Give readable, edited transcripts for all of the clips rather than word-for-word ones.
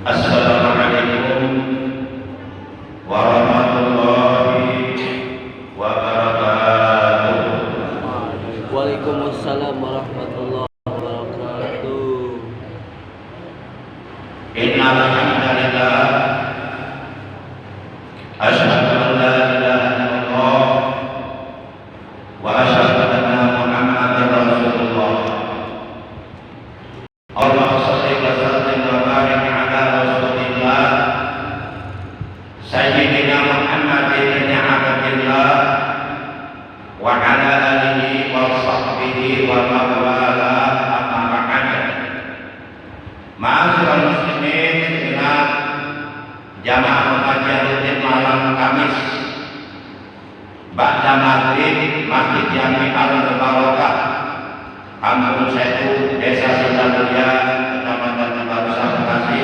Assalamualaikum warahmatullahi wabarakatuh. Waalaikumsalam warahmatullahi wabarakatuh. Innal hamdalillah asyhadu an la ilaha illallah wa asyhadu anna Muhammadar Rasulullah. Allahumma shalli wa sallim wa barik ala Rasulillah Sayyidina Muhammadin bin Abdillah wa ala alihi wa sahbihi wa man wala amma ba'd. Ma'asyiral muslimin, segenap jamaah pengajian rutin malam Kamis ba'da maghrib Masjid Jami Al-Mubarakah, Kampung Setu, Desa Sindamulia, Kecamatan Barusa, Bekasi.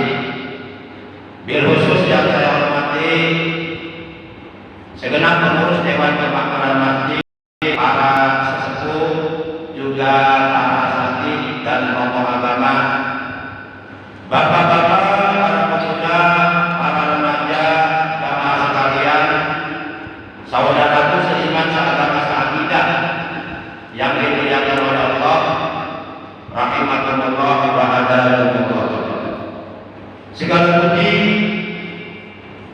Bil khusus yang saya hormati segenap pengurus Dewan Kemakmuran Masjid, para sesepuh, juga para asatidz dan tokoh agama, bapak-bapak, para pemuda, para remaja, jamaah sekalian, saudaraku seiman seagama seakidah yang dimuliakan oleh Allah, rahimakumullah wa hadakumullah. Segala puji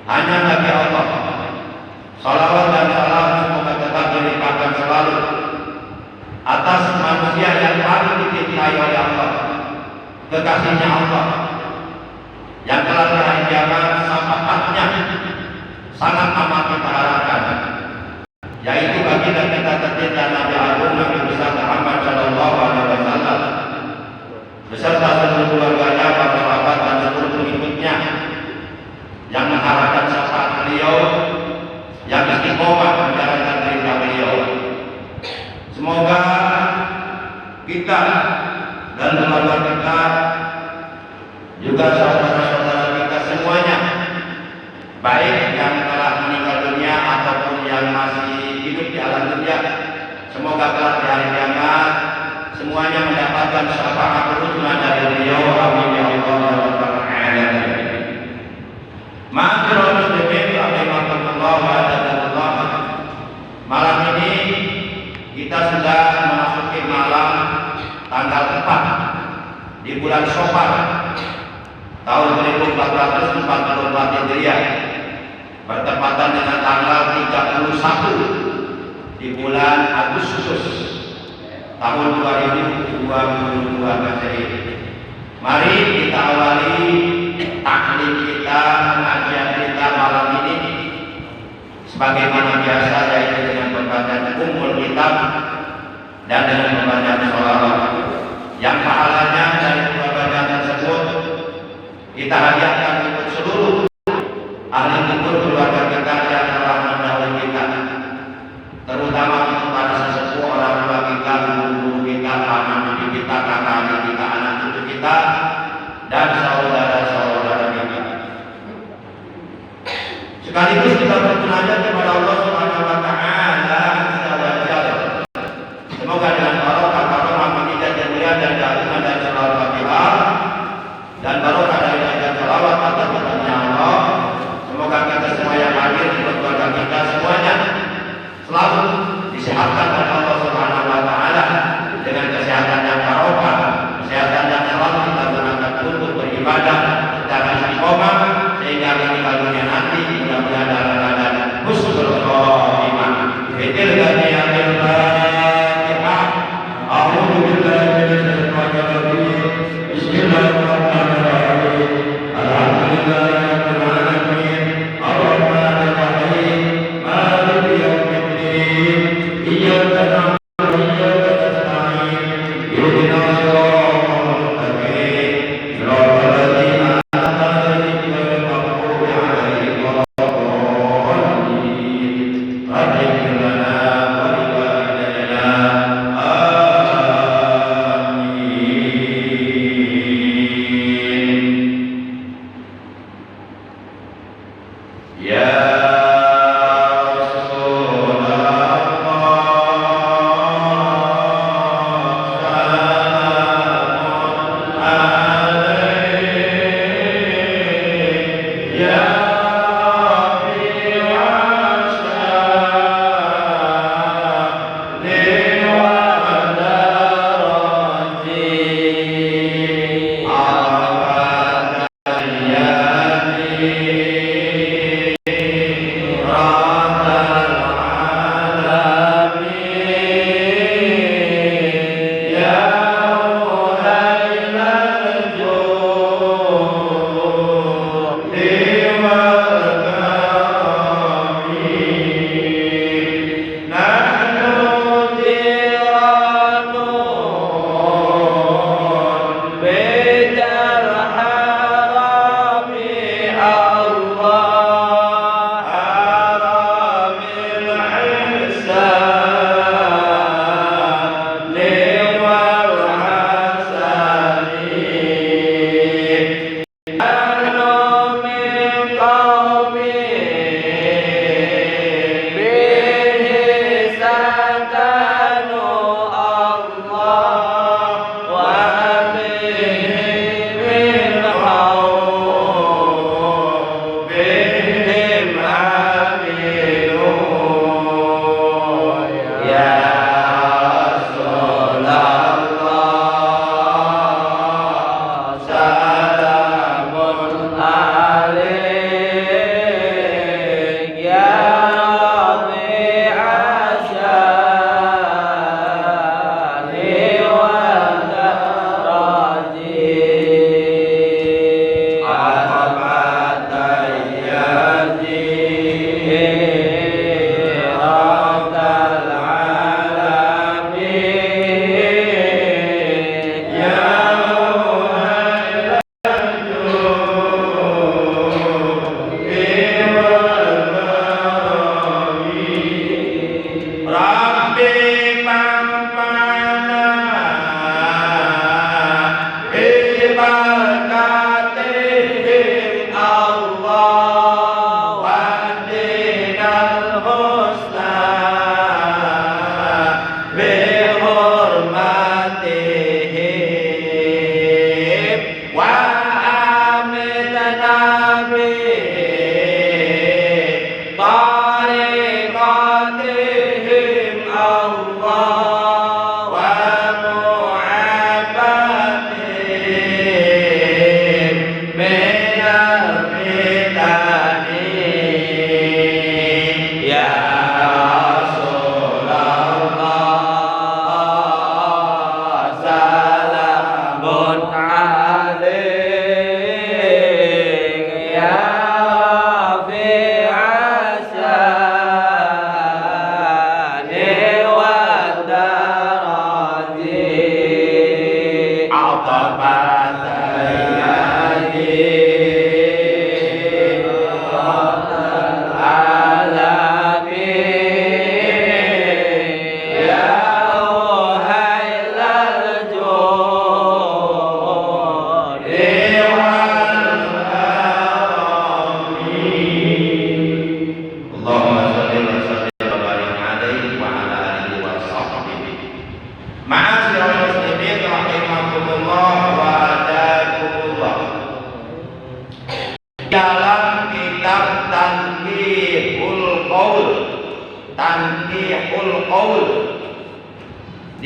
hanya bagi Allah. Salawat dan salam semoga tetap dilimpahkan selalu atas manusia yang paling dicintai oleh Allah, kekasihnya Allah, yang telah hari kiamat syafaatnya sangat amat kita harapkan, yaitu baginda kita tercinta Nabi Agung Nabi besar Muhammad Sallallahu Alaihi Wasallam beserta seluruh keluarganya, para sahabat dan seluruh pengikutnya yang mengharapkan syafaat beliau, yang istiqomah menjalankan perintah beliau. Semoga kita dan keluarga kita, juga saudara-saudara kita semuanya, baik yang telah meninggal dunia ataupun yang masih hidup di alam dunia, semoga kelak di hari kiamat semuanya mendapatkan syafaat uzma dari beliau. Amin ya Allah ya rabbal alamin. Ma'asyiral muslimin rahimakumullah wa hadakumullah. Malam ini kita sudah memasuki malam tanggal 4 di bulan Syawal tahun 1444 Hijriah, bertepatan dengan tanggal 31 di bulan Agustus tahun 2022 Masehi. Mari kita awali taklim kita, pengajian kita malam ini sebagaimana biasa, yaitu dengan pembacaan Ummul Kitab dan dengan pembacaan sholawat yang pahalanya dari dua bacaan tersebut kita hadiahkan untuk seluruh ahli kubur keluarga kita yang telah mendahului kita, terutama untuk para sesepuh, orang tua kita, guru kita, paman bibi kita, kakak adik kita, anak cucu kita, dan saudara-saudara kita. Sekaligus kita bermunajat kepada Allah Subhanahu wa taala azza wa jalla. Semoga dengan barokah Muhammadiyah yang mulia dan keagungan dan sholawat Fatihah dan barokah dari bacaan sholawat atas kepada Allah, semoga kita semua yang hadir di keluarga kita semuanya selalu disehatkan oleh Allah Subhanahu wa taala dengan kesehatan yang barokah, kesehatan yang selalu kita gunakan untuk beribadah secara istiqomah, sehingga meninggal dunia nanti mudah-mudahan dalam keadaan husnul khotimah.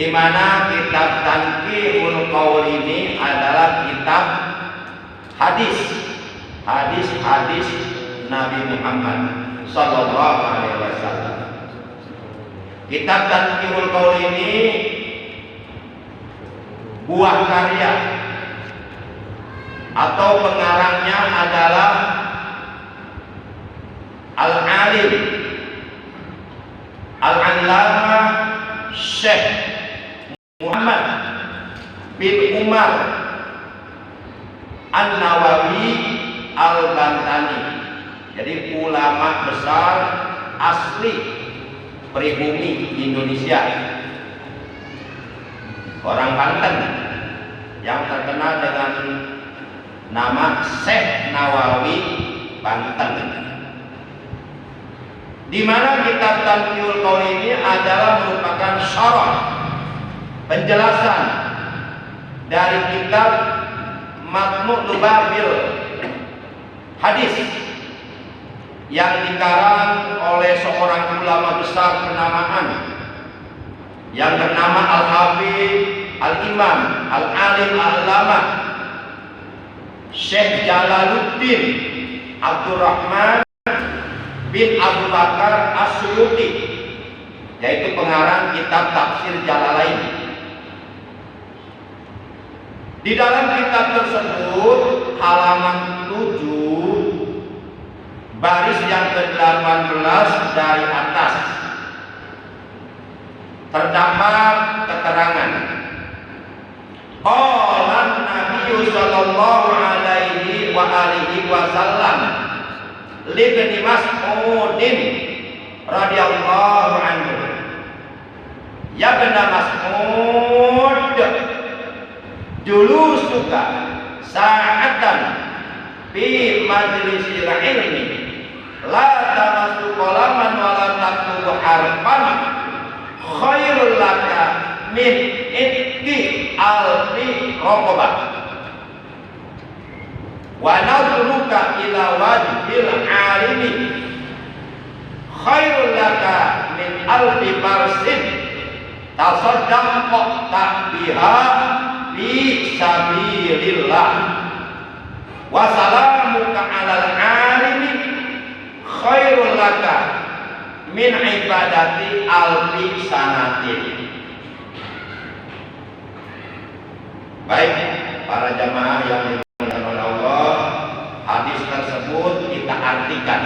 di mana kitab Tanqihul Qaul ini adalah kitab hadis Nabi Muhammad sallallahu alaihi wasallam. Kitab Tanqihul Qaul ini buah karya atau pengarangnya adalah Al-Alim Al-Allamah Syekh Muhammad bin Umar An-Nawawi Al-Bantani. Jadi ulama besar asli pribumi Indonesia, orang Banten yang terkenal dengan nama Syekh Nawawi Banten. Di mana kitab Tanqihul Qaul ini adalah merupakan syarah, penjelasan dari kitab Matnu' Lubabil Hadis yang dikarang oleh seorang ulama besar kenamaan yang bernama Al-Hafidz Al-Imam Al-Alim Al-Allamah Syekh Jalaluddin Abdurrahman bin Abu Bakar As-Suyuti, yaitu pengarang kitab Tafsir Jalalain. Di dalam kitab tersebut halaman 7 baris yang ke-18 dari atas terdapat keterangan qala Nabi sallallahu alaihi wa alihi wasallam libni Mas'udin radhiyallahu anhu, ya benda Mas'ud, julusuka sa'atan fi majlisil ilmi la tamassu qalaman wa la taktubu harfan khairul laka min itqi alfi raqabah wa nadruka ila wajhil alimi khairul laka min alfi barsin tasaddaqta biha fi sabilillah wa salamuka alal alimi khairul laka min ibadati alfi sanatin. Baik para jamaah yang dimuliakan oleh Allah, hadis tersebut kita artikan.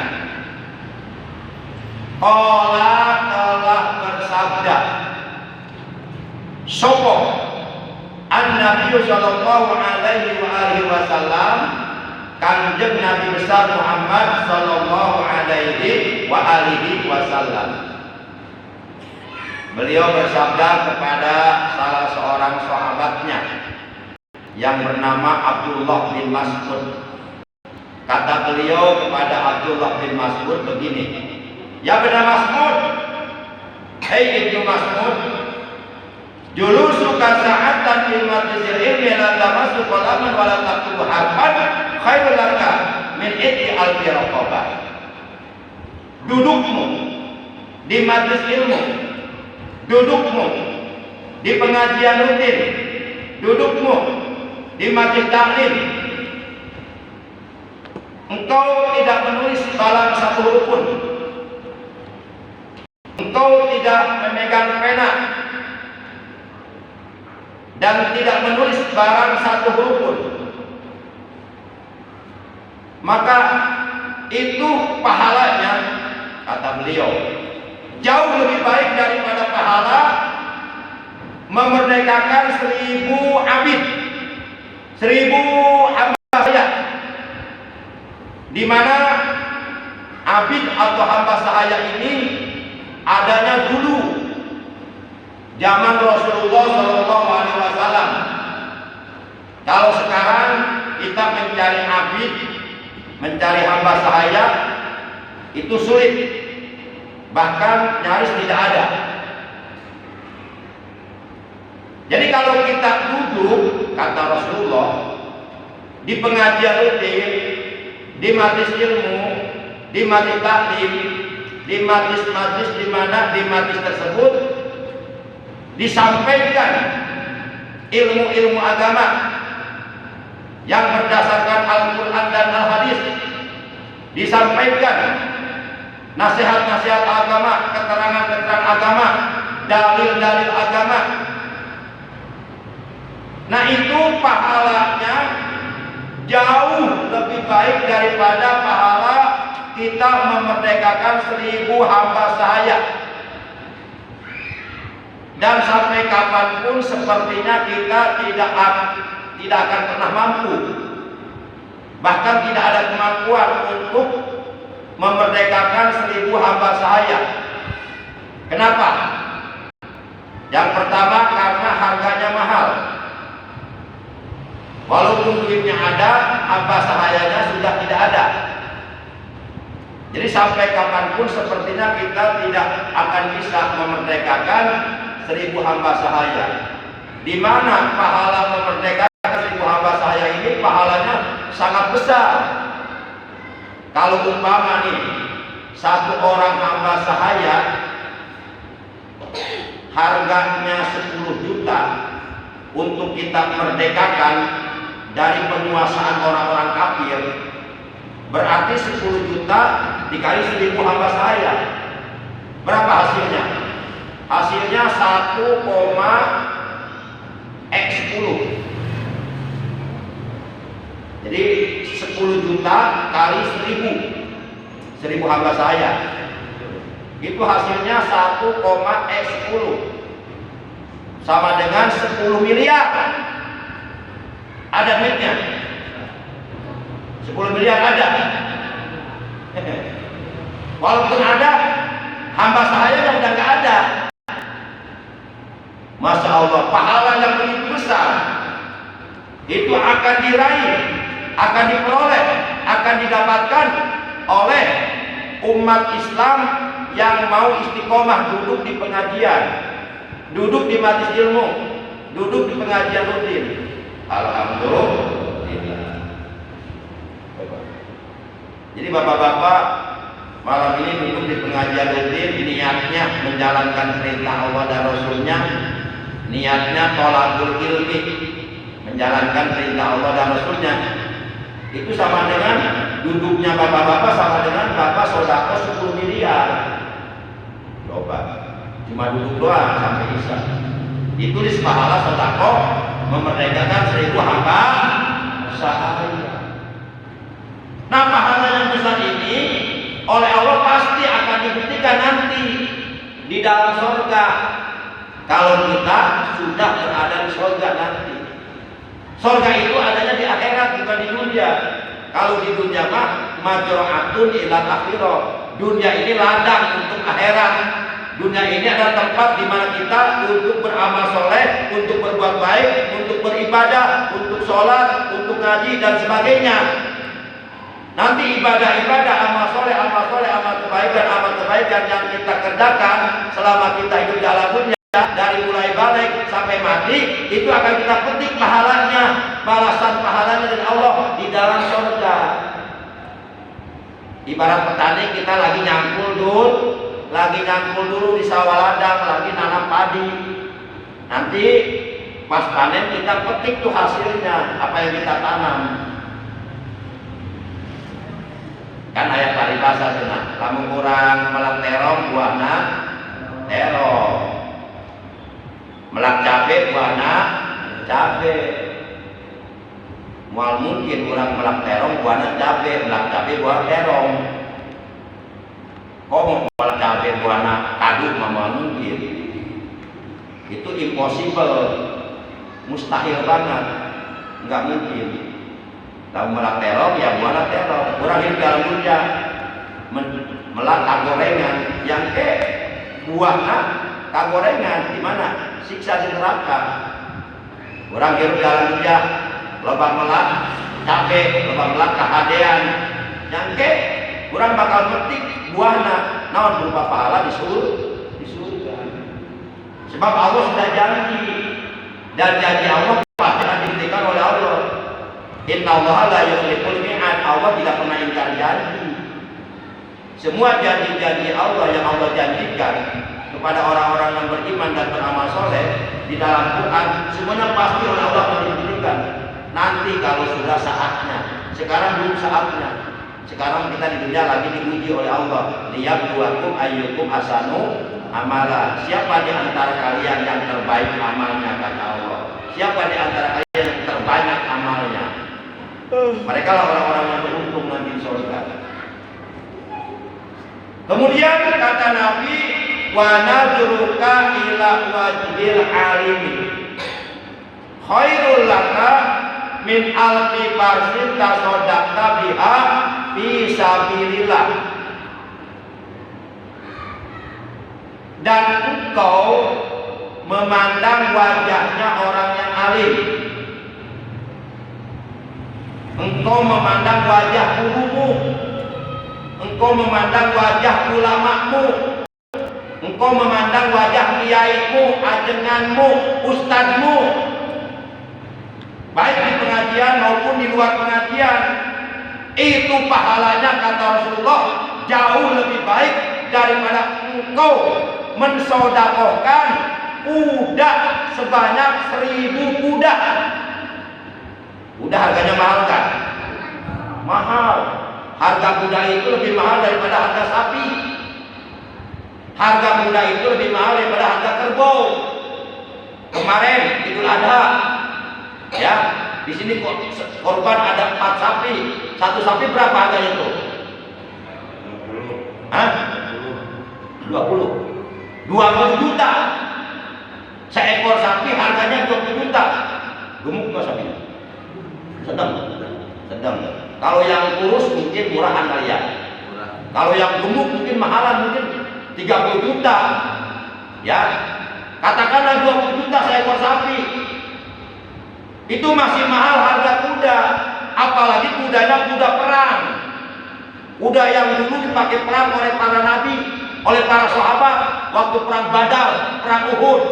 Qala telah bersabda sapa An-Nabi sallallahu alaihi wa alihi wasallam, Kanjeng Nabi besar Muhammad sallallahu alaihi wa alihi wasallam. Beliau bersabda kepada salah seorang sahabatnya yang bernama Abdullah bin Mas'ud. Kata beliau kepada Abdullah bin Mas'ud begini, ya benar Mas'ud, hei Ibnu Mas'ud, julusuka sa'atan fi majlisil ilmi la tamassu qalaman wa la taktubu harfan khairul laka min itqi alfi raqabah. Dudukmu di majlis ilmu, dudukmu di pengajian rutin, dudukmu di majlis taklim, engkau tidak menulis dalam satu huruf pun, engkau tidak memegang pena dan tidak menulis barang satu huruf pun, maka itu pahalanya, kata beliau, jauh lebih baik daripada pahala memerdekakan 1000 abid 1000 hamba sahaya, di mana abid atau hamba sahaya ini adanya dulu zaman Rasulullah SAW. Kalau sekarang kita mencari abid, mencari hamba sahaya itu sulit, bahkan nyaris tidak ada. Jadi kalau kita duduk, kata Rasulullah, di pengajian rutin, di majelis ilmu, di majelis taklim, di majelis di mana di majelis tersebut disampaikan ilmu-ilmu agama yang berdasarkan Al-Quran dan Al-Hadis, disampaikan nasihat-nasihat agama, keterangan-keterangan agama, dalil-dalil agama. Nah, itu pahalanya jauh lebih baik daripada pahala kita memerdekakan 1000 hamba sahaya. Dan sampai kapanpun sepertinya kita tidak akan pernah mampu, bahkan tidak ada kemampuan untuk memerdekakan 1000 hamba sahaya. Kenapa? Yang pertama, karena harganya mahal. Walaupun duitnya ada, hamba sahayanya sudah tidak ada. Jadi sampai kapanpun sepertinya kita tidak akan bisa memerdekakan 1000 hamba sahaya. Di mana pahala memerdekakan 1000 hamba sahaya ini pahalanya sangat besar. Kalau umpama nih, satu orang hamba sahaya harganya 10 juta untuk kita merdekakan dari penguasaan orang-orang kafir, berarti 10 juta dikali 1000 hamba sahaya. Berapa hasilnya? Hasilnya 1,x10. Jadi 10 juta kali 1000 hamba sahaya, itu hasilnya 1,x10, sama dengan 10 miliar. Ada duitnya 10 miliar ada. Walaupun ada, hamba sahaya udah nggak ada. Masya Allah, pahala yang begitu besar itu akan diraih, akan diperoleh, akan didapatkan oleh umat Islam yang mau istiqomah duduk di pengajian, duduk di majelis ilmu, duduk di pengajian rutin. Alhamdulillah. Jadi bapak-bapak malam ini duduk di pengajian rutin, niatnya menjalankan perintah Allah dan Rasulnya, niatnya tolakul ilmi, menjalankan perintah Allah dan Rasulnya. Itu sama dengan duduknya bapak-bapak sama dengan bapak sodako 10 miliar. Coba, cuma duduk doang sampai isya. Ditulis pahala sodako memerdekakan 1000 hamba sahaya. Nah, pahala yang besar ini oleh Allah pasti akan dibuktikan nanti di dalam surga. Kalau kita sudah berada di surga nanti. Surga itu adanya di akhirat, bukan di dunia. Kalau di dunia mah majra'atun ilal akhirah. Dunia ini ladang untuk akhirat. Dunia ini adalah tempat di mana kita untuk beramal soleh, untuk berbuat baik, untuk beribadah, untuk sholat, untuk ngaji dan sebagainya. Nanti ibadah-ibadah, amal soleh, amal kebaikan yang kita kerjakan selama kita hidup di alam dunia, dari mulai balik sampai mati, itu akan kita petik pahalanya, balasan pahalanya dari Allah di dalam surga. Ibarat petani, kita lagi nyangkul dulu di sawah ladang, lagi nanam padi. Nanti pas panen kita petik tuh hasilnya, apa yang kita tanam. Kan ayat paribasa cenah, lamun kurang melak terong buahna terong, melak cabe buahna cabe. Mual mungkin kurang melak terong buahna cabe, melak cabe buah terong. Komo melak cabe buahna kadu mah mungkin. Itu impossible, mustahil banget. Enggak mungkin. Kalau melak terong ya buahnya terong. Orang hidup dalam dunia melak kagorengan yang buahnya kagorengan di mana? Siksa di neraka. Orang hidup dalam dunia loba melak cabe, loba melak kahadean. Yang orang bakal metik buahnya naon berupa pahala di surga. Sebab Allah sudah janji, dan janji Allah pasti akan diberikan oleh Allah. Inna Allah la yukhliful mi'ad. Allah tidak pernah ingkar janji. Semua janji-janji Allah yang Allah janjikan kepada orang-orang yang beriman dan beramal soleh di dalam Quran semuanya pasti oleh Allah akan diberikan. Nanti kalau sudah saatnya. Sekarang belum saatnya. Sekarang kita di dunia lagi diuji oleh Allah. Liyabluwakum ayyukum ahsanu amala. Siapa di antara kalian yang terbaik amalnya, kata Allah. Siapa di antara kalian yang terbanyak amalnya? Mereka lah orang-orang yang beruntung nanti di surga. Kemudian kata Nabi, wa nadruka ila wajhil alimi khairul laka min alfi barsin tasodakta biha fi sabilillah. Dan engkau memandang wajahnya orang yang alim, engkau memandang wajah gurumu, engkau memandang wajah ulamamu, engkau memandang wajah kiaimu, ajenganmu, ustadzmu, baik di pengajian maupun di luar pengajian. Itu pahalanya, kata Rasulullah, jauh lebih baik daripada engkau mensodakohkan kuda sebanyak 1000 kuda. Kuda harganya mahal kan? Mahal. Harga kuda itu lebih mahal daripada harga sapi. Harga kuda itu lebih mahal daripada harga kerbau. Kemarin Idul Adha, ya, di sini korban ada 4 sapi. Satu sapi berapa harganya itu? 20 juta. Seekor sapi harganya 20 juta. Gemuk nggak sapinya? Sedang. Kalau yang kurus mungkin murahan kali ya. Kalau yang gemuk mungkin mahalan, mungkin 30 juta. Ya, katakanlah 20 juta seekor sapi. Itu masih mahal harga kuda. Apalagi kudanya kuda perang. Kuda yang dulu dipakai perang oleh para nabi, oleh para sahabat waktu perang Badar, perang Uhud.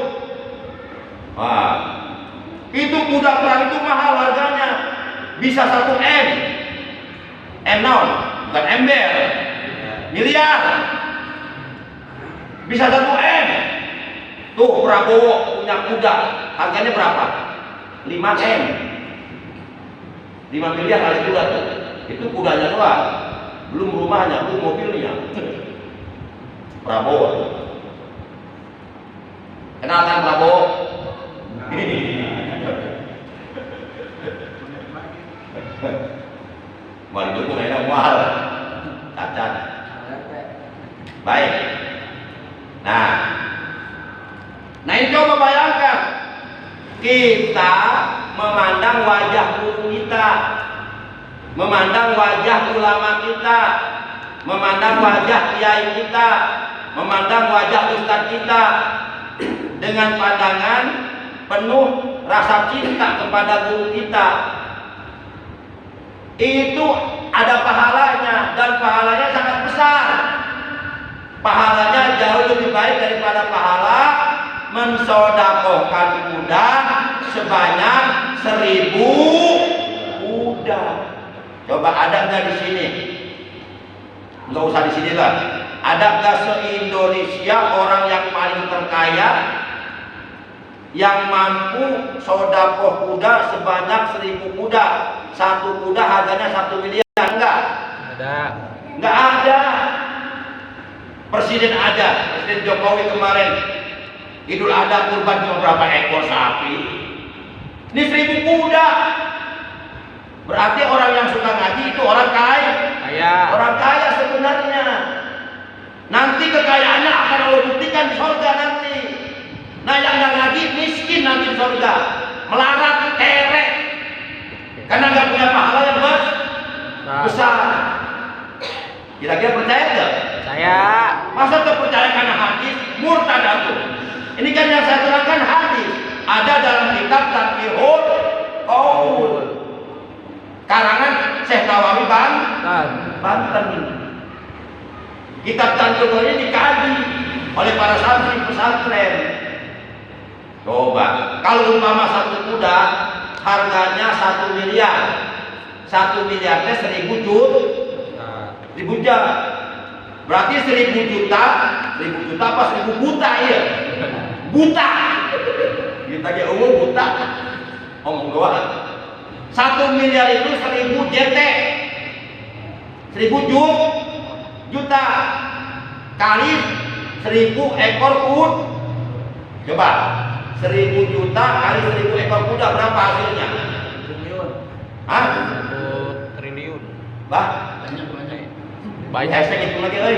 Wah, itu kuda perang itu mahal harganya. Bisa 1 M. M0, bukan ember. Miliar. Bisa 1 M. Tuh Prabowo punya kuda, harganya berapa? 5 M. 5 miliar kali 2 tuh. Itu kudanya doang. Belum rumahnya, belum mobilnya. Prabowo. Kenalkan Prabowo. Wah, itu pun enak mahal. Cacat. Baik. Nah ini coba bayangkan. Kita memandang wajah guru kita, memandang wajah ulama kita, memandang wajah kiai kita, memandang wajah ustadz kita dengan pandangan penuh rasa cinta kepada guru kita. Itu ada pahalanya, dan pahalanya sangat besar. Pahalanya jauh lebih baik daripada pahala mensodakohkan kuda sebanyak 1000 kuda. Coba ada nggak di sini? Nggak usah di sini lah. Ada nggak se-Indonesia orang yang paling terkaya yang mampu sodakoh kuda sebanyak 1000 kuda? Satu kuda harganya 1 miliar? Enggak. Ada. Enggak ada. Presiden ada. Presiden Jokowi kemarin Idul Adha kurban cuma berapa ekor sapi? Ini 1000 kuda. Berarti orang yang suka ngaji itu orang kaya. Orang kaya sebenarnya. Nanti kekayaannya akan Allah buktikan di surga nanti. Nah yang nggak ngaji miskin nanti di surga. Melarat, kerek. karena nggak punya pahala yang Nah, besar. Kira-kira percaya nggak? saya Masa terpercaya karena hadis? Murtad aku. Ini kan yang saya terangkan hadis. Ada dalam kitab Taqihul Qaul karangan Syekh Nawawi Banten. Kitab Taqihul Qaul ini dikaji oleh para santri pesantren. Coba, kalau umpama satu kuda harganya 1 miliar, 1 miliarnya 1.000 juta, berarti 1.000 juta apa 1.000 buta ya? Buta. Kita aja buta. Omong doang. 1 miliar itu 1.000 JT, 1.000 juta kali 1.000 ekor kuda. Coba 1.000 juta kali 1.000 ekor kuda berapa hasilnya? triliun. Hah? 1 triliun. Bah? Banyak. Hashtag itu lagi euy.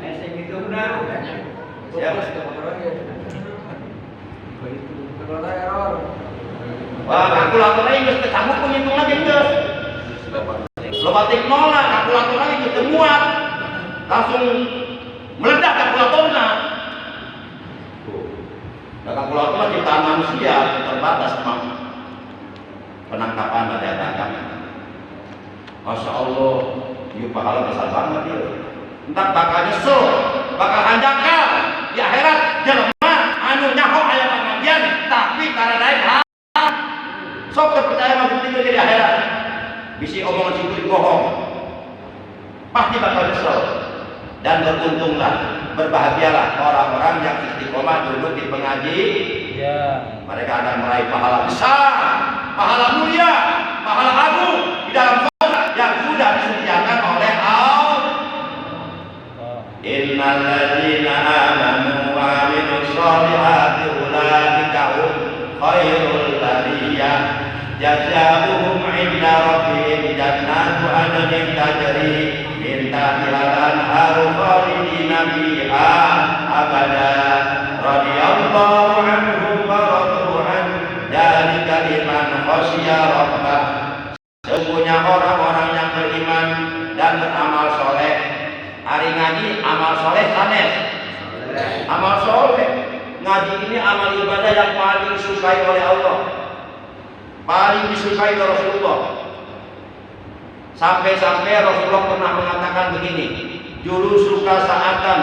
Eseng itu udah banyak. Siap. Error. Wah, kalkulator lagi geus kecabut penghitung lagi geus. Lobatik nol lah, kalkulator lagi geus muat. Langsung meledak kalkulatornya. Nah, kalkulator ciptaan manusia terbatas memang penangkapan dan data. Masya Allah, ini pahala besar banget ya. Entar bakal nyesel, bakal handakal di akhirat jelema anu nyaho aya pangabdian tapi karena daek hal. Sok terpercaya mah bukti di akhirat. Bisi omongan situ bohong. Pasti bakal nyesel. Dan beruntunglah, berbahagialah orang-orang yang istiqomah duduk di pengajian. Mereka akan meraih pahala besar, pahala mulia, pahala agung di dalam yang sudah disediakan oleh Allah. Innal ladzina amanu wa amilus sholihati ulaika hum khairul bariyah jazaohum 'inda rabbihim jannatu 'adnin tajri min tahtiha al-anharu khalidina fiha abada radhiyallahu 'anhum wa radu 'an dzalika liman khasyiya rabbah. Sesungguhnya orang-orang yang beriman dan beramal soleh. Hari ngaji amal soleh sanes. Amal soleh. Ngaji ini amal ibadah yang paling disukai oleh Allah, paling disukai oleh Rasulullah. Sampai-sampai Rasulullah pernah mengatakan begini, julu suka saatan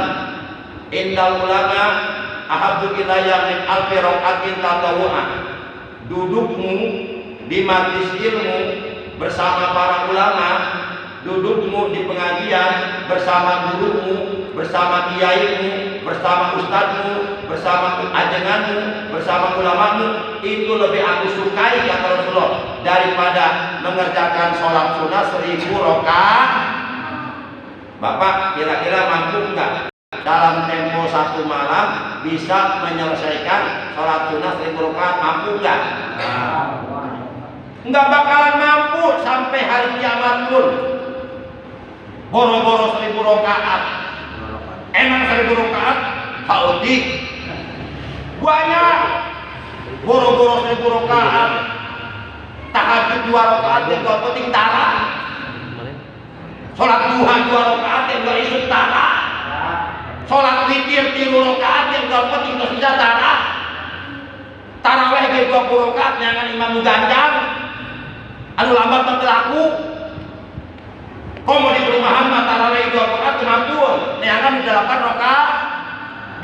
indal ulama ahabbu ilayya min alfi raqatin tatawu'ah. Dudukmu di majlis ilmu bersama para ulama, dudukmu di pengajian bersama gurumu, bersama kiaimu, bersama ustadzmu, bersama ajenganmu, bersama ulamamu, itu lebih aku sukai kata Rasulullah daripada mengerjakan sholat sunnah 1.000 rakaat. Bapak kira-kira mampu enggak dalam tempo 1 malam bisa menyelesaikan sholat sunnah 1.000 rakaat? Mampu enggak? Enggak bakalan mampu sampai hari kiamat pun. Boro-boro 1.000 rakaat. Emang 1.000 rakaat? Haudi. Banyak. Boro-boro 1.000 rakaat. Tahajud 2 rakaat yang gak penting tara. Sholat duha 2 rakaat yang gak isuk tara. Sholat witir 3 rakaat yang gak penting tersisa tara. Taraweh ke 20 rakaat yang imam ganjang. Anu lambat berlaku. Komo di perumahan taraweh 2 rakaat kemampuan. Neangan 8 rakaat.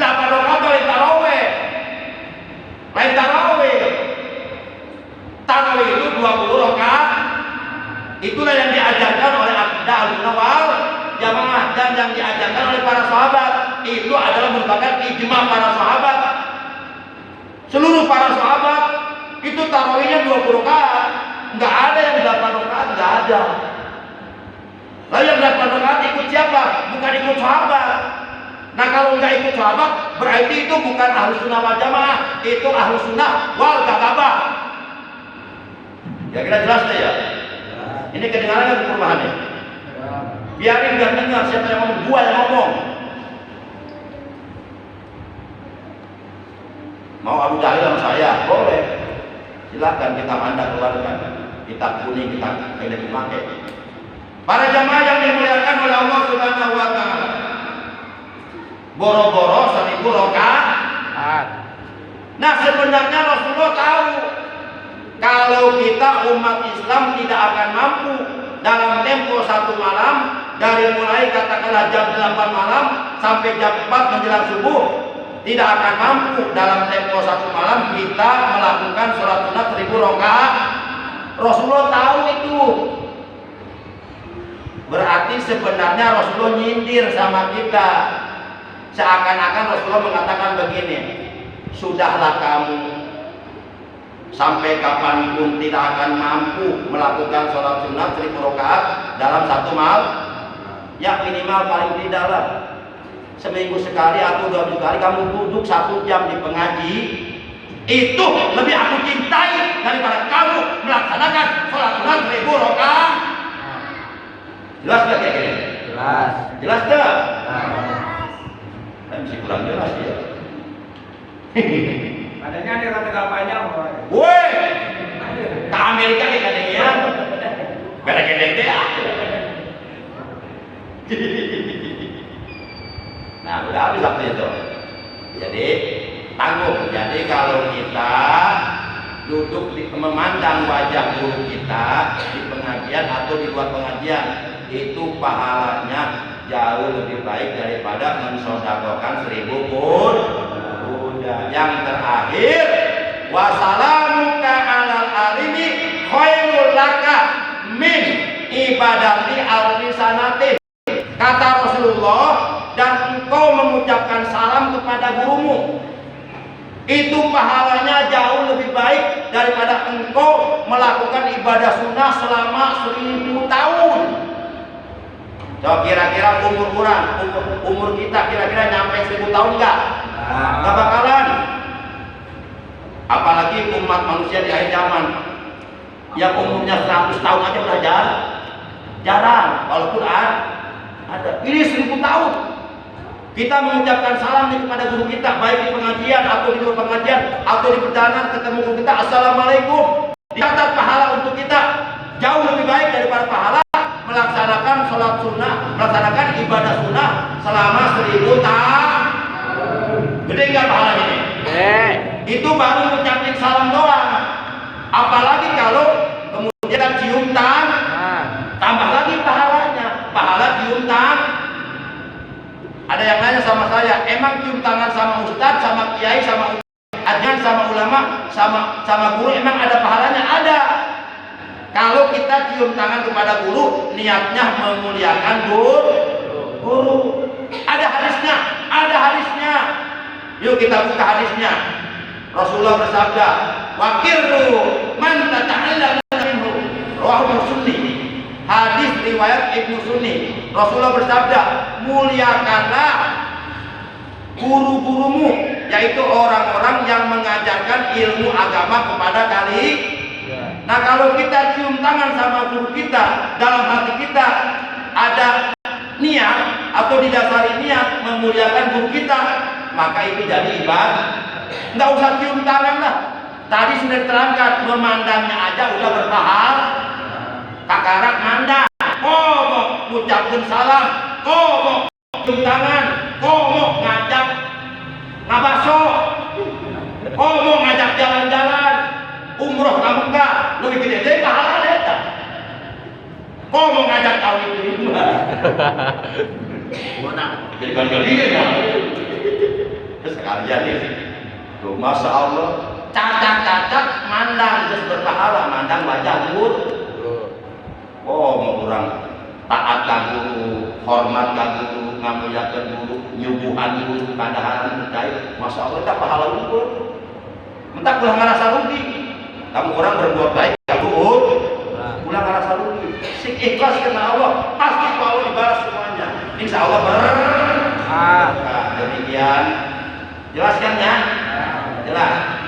8 rakaat lain taraweh. Lain taraweh. Taraweh itu 20 rakaat. Itulah yang diajarkan oleh akidah Ahlussunnah wal Jamaah dan yang diajarkan oleh para sahabat. Itu adalah merupakan ijma para sahabat. Seluruh para sahabat itu tarawihnya 20 rakaat. Enggak ada yang 8 rakaat, enggak ada. Lalu yang 8 rakaat ikut siapa? Bukan ikut sahabat. Nah kalau enggak ikut sahabat, berarti itu bukan Ahlussunnah wal Jamaah, itu Ahlussunnah wal Gagabah. Ya kira jelas deh ya. Ini kedengaran nggak perubahannya? Biarin nggak dengar siapa yang ngomong, gua yang ngomong. Mau Abu Dalil sama saya? Boleh. Silakan kita Anda keluarkan. kitab kuning, kitab kena dipakai. Para jamaah yang dimuliakan oleh Allah Subhanahu wa taala. Boro-boro 1000 rakaat. Nah, sebenarnya Rasulullah tahu kalau kita umat Islam tidak akan mampu dalam tempo 1 malam, dari mulai katakanlah jam 8 malam sampai jam 4 menjelang subuh, tidak akan mampu dalam tempo 1 malam kita melakukan sholat sunat 1000 rakaat. Rasulullah tahu itu. Berarti sebenarnya Rasulullah nyindir sama kita. Seakan-akan Rasulullah mengatakan begini, sudahlah kamu sampai kapanpun tidak akan mampu melakukan sholat sunat 1000 rakaat dalam 1 malam. Ya minimal paling tidak lah seminggu sekali atau 2 minggu sekali kamu duduk 1 jam di pengaji. Itu lebih aku cintai daripada kamu melaksanakan sholat sunat 1000 rakaat. Jelas gak kayak gini? Jelas. Jelas gak? Masih kurang jelas ya. Adanya ada kata banyak. Woi, ke Amerika kayak katanya. Beda gede ya. Nah, udah habis waktu itu. Jadi tanggung. Jadi kalau kita duduk memandang wajah guru kita di pengajian atau di luar pengajian, itu pahalanya jauh lebih baik daripada mensodakokan 1000 kuda. Yang terakhir, wassalamuka alal arimi khairul laka min ibadati alfi sanatin. Kata Rasulullah, dan engkau mengucapkan salam kepada gurumu, itu pahalanya jauh lebih baik daripada engkau melakukan ibadah sunnah selama 1000 tahun. So, kira-kira umur kita kira-kira nyampe 1000 tahun enggak? Enggak bakalan. Apalagi umat manusia di akhir zaman yang umurnya 100 tahun aja udah jarang. Walaupun ada. Ini 1000 tahun. Kita mengucapkan salam kepada guru kita, baik di pengajian atau di luar pengajian atau di perjalanan ketemu guru kita, assalamualaikum. Dicatat pahala untuk kita jauh lebih baik daripada pahala melaksanakan sholat sunnah, melaksanakan ibadah sunnah selama 1000 tahun. Gede nggak pahala ini? Itu baru ngucapin salam doang. Apalagi kalau kemudian cium tangan, tambah lagi pahalanya. Pahala cium tangan. Ada yang nanya sama saya, emang cium tangan sama ustadz, sama kiai, sama ajan, sama ulama, sama guru, emang ada pahalanya? Ada. Kalau kita cium tangan kepada guru, niatnya memuliakan guru. Ada hadisnya. Yuk kita buka hadisnya. Rasulullah bersabda, "Waqirru man tata'allama minhu." Rawahu Sunni. Hadis riwayat Ibnu Sunni. Rasulullah bersabda, muliakanlah guru-gurumu, yaitu orang-orang yang mengajarkan ilmu agama kepada kalian. Nah, kalau kita cium tangan sama guru kita, dalam hati kita ada niat atau didasari niat memuliakan guru kita, maka itu jadi ibadah. Nggak usah cium tangan lah. Tadi sudah diterangkan, memandangnya aja udah berpahala. Kakarak mandang, mau ngucapin salam, mau cium tangan, mau ngajak ngabaso, mau ngajak jalan-jalan, umroh ke Mekah, lebih gede deh pahala deh. Mau ngajak kawin di rumah, mana? Jadi kali-kali ya. Sekalian ini, tuh masya Allah, cacat-cacat mandang terus berpahala, mandang wajah guru. Oh, mau kurang taat kan guru, hormat kan guru, ngamuliakan guru, nyuguhan guru, kandahan percaya, masya Allah kita pahala guru. Entah pulang ngerasa rugi. Kamu orang berbuat baik, kamu pulang ngerasa rugi. Si ikhlas karena Allah, pasti Allah dibalas semuanya. Insya Allah nah, demikian. Jelaskan ya? Jelas.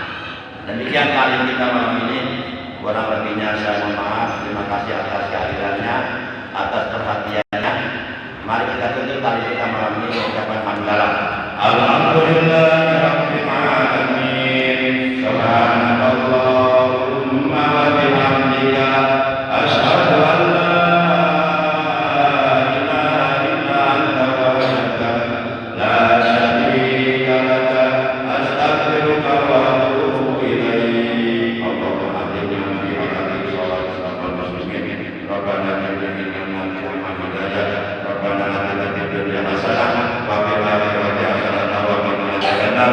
Demikian kali kita malam ini. Kurang lebihnya saya mohon maaf. Terima kasih atas kehadirannya, atas perhatiannya. Mari kita tutup kali kita malam ini mengucapkan hamdalah. Alhamdulillahirabbil alamin. Subhanallahumma wa bihamdika.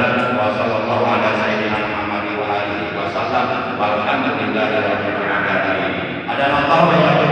wa sallallahu ala sayyidina Muhammad wa alihi wasallam walhamdulillahi rabbil alamin. Ada Allah yang